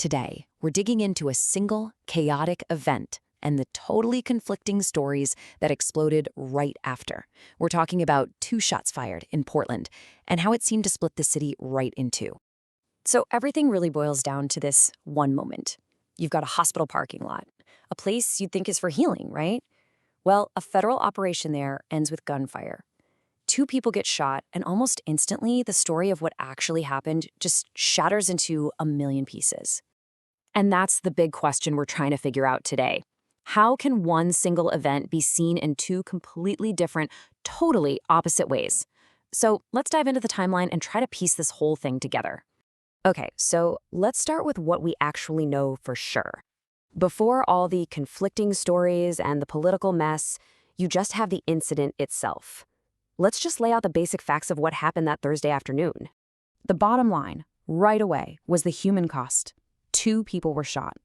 Today, we're digging into a single, chaotic event and the totally conflicting stories that exploded right after. We're talking about 2 shots fired in Portland and how it seemed to split the city right in two. So everything really boils down to this one moment. You've got a hospital parking lot, a place you'd think is for healing, right? Well, a federal operation there ends with gunfire. 2 people get shot, and almost instantly, the story of what actually happened just shatters into a million pieces. And that's the big question we're trying to figure out today. How can one single event be seen in 2 completely different, totally opposite ways? So let's dive into the timeline and try to piece this whole thing together. Okay, so let's start with what we actually know for sure. Before all the conflicting stories and the political mess, you just have the incident itself. Let's just lay out the basic facts of what happened that Thursday afternoon. The bottom line, right away, was the human cost. 2 people were shot.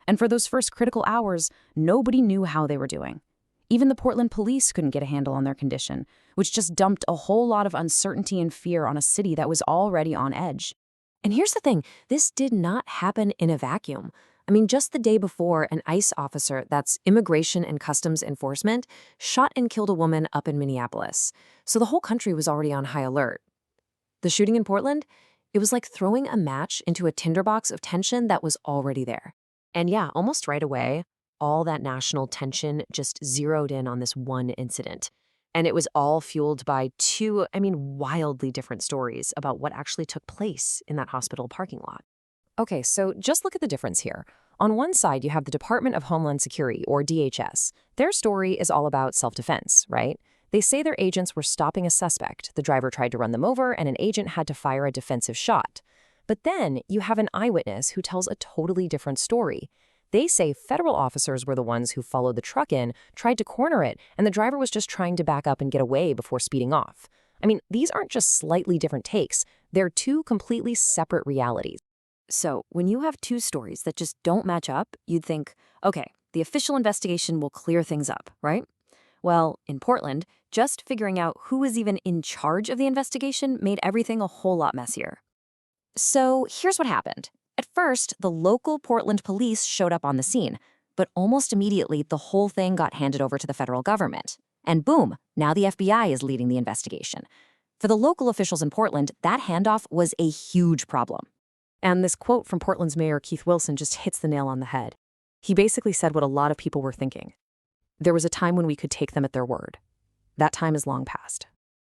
And for those first critical hours, nobody knew how they were doing. Even the Portland police couldn't get a handle on their condition, which just dumped a whole lot of uncertainty and fear on a city that was already on edge. And here's the thing, this did not happen in a vacuum. I mean, just the day before, an ICE officer, that's Immigration and Customs Enforcement, shot and killed a woman up in Minneapolis. So the whole country was already on high alert. The shooting in Portland, it was like throwing a match into a tinderbox of tension that was already there. And yeah, almost right away, all that national tension just zeroed in on this one incident. And it was all fueled by 2, wildly different stories about what actually took place in that hospital parking lot. Okay, so just look at the difference here. On one side, you have the Department of Homeland Security, or DHS. Their story is all about self-defense, right? They say their agents were stopping a suspect. The driver tried to run them over, and an agent had to fire a defensive shot. But then you have an eyewitness who tells a totally different story. They say federal officers were the ones who followed the truck in, tried to corner it, and the driver was just trying to back up and get away before speeding off. These aren't just slightly different takes. They're 2 completely separate realities. So when you have 2 stories that just don't match up, you'd think, okay, the official investigation will clear things up, right? Well, in Portland, just figuring out who was even in charge of the investigation made everything a whole lot messier. So here's what happened. At first, the local Portland police showed up on the scene, but almost immediately the whole thing got handed over to the federal government. And boom, now the FBI is leading the investigation. For the local officials in Portland, that handoff was a huge problem. And this quote from Portland's mayor, Keith Wilson, just hits the nail on the head. He basically said what a lot of people were thinking. There was a time when we could take them at their word. That time is long past.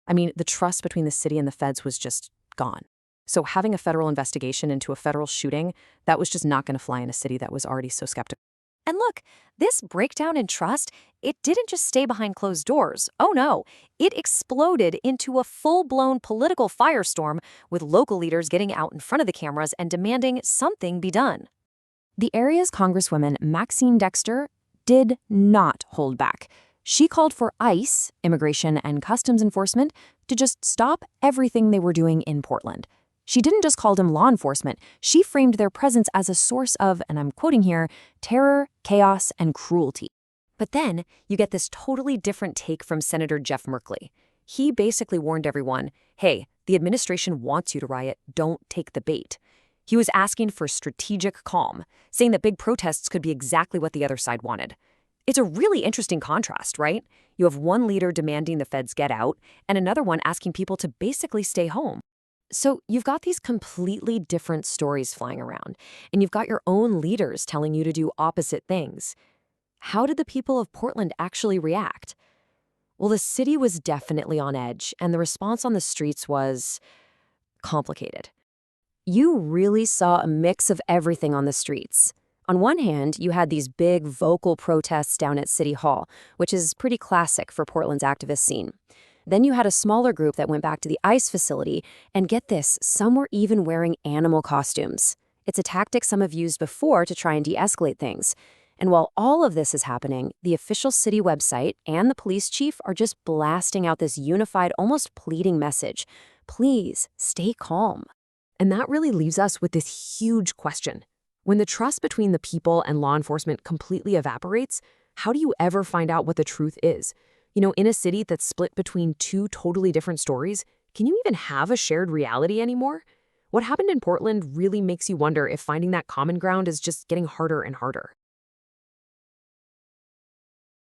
The trust between the city and the feds was just gone. So having a federal investigation into a federal shooting, that was just not going to fly in a city that was already so skeptical. And look, this breakdown in trust, it didn't just stay behind closed doors. Oh no, it exploded into a full-blown political firestorm with local leaders getting out in front of the cameras and demanding something be done. The area's Congresswoman, Maxine Dexter, did not hold back. She called for ICE, Immigration and Customs Enforcement, to just stop everything they were doing in Portland. She didn't just call them law enforcement. She framed their presence as a source of, and I'm quoting here, terror, chaos, and cruelty. But then you get this totally different take from Senator Jeff Merkley. He basically warned everyone, hey, the administration wants you to riot, don't take the bait. He was asking for strategic calm, saying that big protests could be exactly what the other side wanted. It's a really interesting contrast, right? You have one leader demanding the feds get out, and another one asking people to basically stay home. So you've got these completely different stories flying around, and you've got your own leaders telling you to do opposite things. How did the people of Portland actually react? Well, the city was definitely on edge, and the response on the streets was complicated. You really saw a mix of everything on the streets. On one hand, you had these big vocal protests down at City Hall, which is pretty classic for Portland's activist scene. Then you had a smaller group that went back to the ICE facility, and get this, some were even wearing animal costumes. It's a tactic some have used before to try and de-escalate things. And while all of this is happening, the official city website and the police chief are just blasting out this unified, almost pleading message. Please, stay calm. And that really leaves us with this huge question. When the trust between the people and law enforcement completely evaporates, how do you ever find out what the truth is? In a city that's split between 2 totally different stories, can you even have a shared reality anymore? What happened in Portland really makes you wonder if finding that common ground is just getting harder and harder.